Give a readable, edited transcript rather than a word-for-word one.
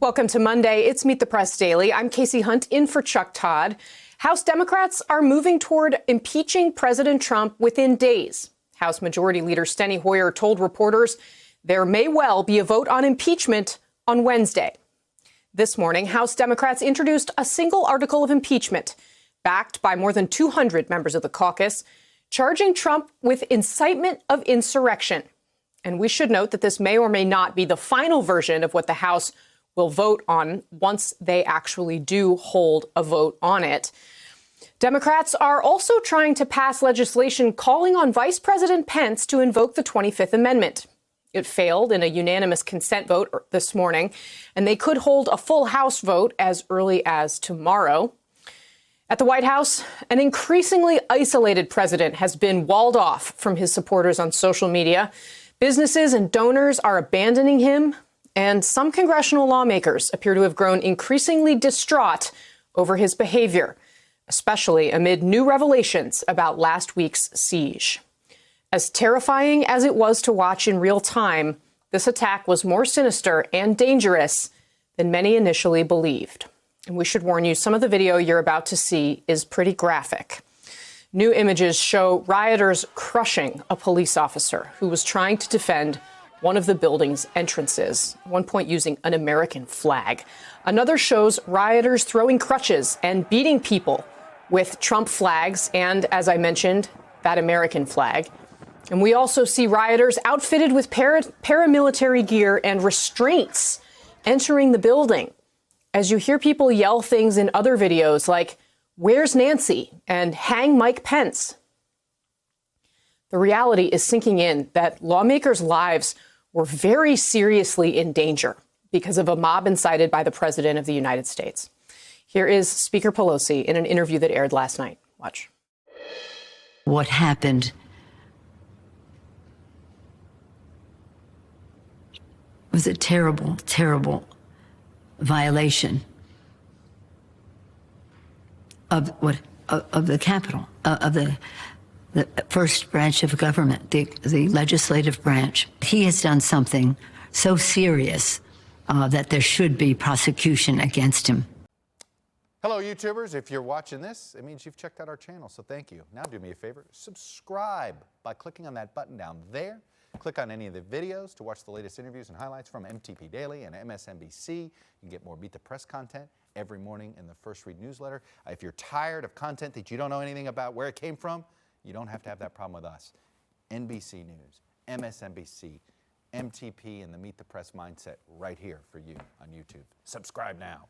Welcome to Monday. It's Meet the Press Daily. I'm Kasie Hunt in for Chuck Todd. House Democrats are moving toward impeaching President Trump within days. House Majority Leader Steny Hoyer told reporters there may well be a vote on impeachment on Wednesday. This morning, House Democrats introduced a single article of impeachment, backed by more than 200 members of the caucus, charging Trump with incitement of insurrection. And we should note that this may or may not be the final version of what the House will vote on once they actually do hold a vote on it. Democrats are also trying to pass legislation calling on Vice President Pence to invoke the 25th Amendment. It failed in a unanimous consent vote this morning, and they could hold a full House vote as early as tomorrow. At the White House, an increasingly isolated president has been walled off from his supporters on social media. Businesses and donors are abandoning him, and some congressional lawmakers appear to have grown increasingly distraught over his behavior, especially amid new revelations about last week's siege. As terrifying as it was to watch in real time, this attack was more sinister and dangerous than many initially believed. And we should warn you, some of the video you're about to see is pretty graphic. New images show rioters crushing a police officer who was trying to defend one of the building's entrances, at one point using an American flag. Another shows rioters throwing crutches and beating people with Trump flags and, as I mentioned, that American flag. And we also see rioters outfitted with paramilitary gear and restraints entering the building. As you hear people yell things in other videos like, "Where's Nancy?" and "Hang Mike Pence." The reality is sinking in that lawmakers' lives were very seriously in danger because of a mob incited by the President of the United States. Here is Speaker Pelosi in an interview that aired last night. Watch. What happened was a terrible, terrible violation of the Capitol, of the first branch of government, the legislative branch. He has done something so serious that there should be prosecution against him. Hello, YouTubers. If you're watching this, it means you've checked out our channel, so thank you. Now do me a favor, subscribe by clicking on that button down there. Click on any of the videos to watch the latest interviews and highlights from MTP Daily and MSNBC. You can get more Beat the Press content every morning in the First Read newsletter. If you're tired of content that you don't know anything about where it came from, you don't have to have that problem with us. NBC News, MSNBC, MTP, and the Meet the Press mindset right here for you on YouTube. Subscribe now.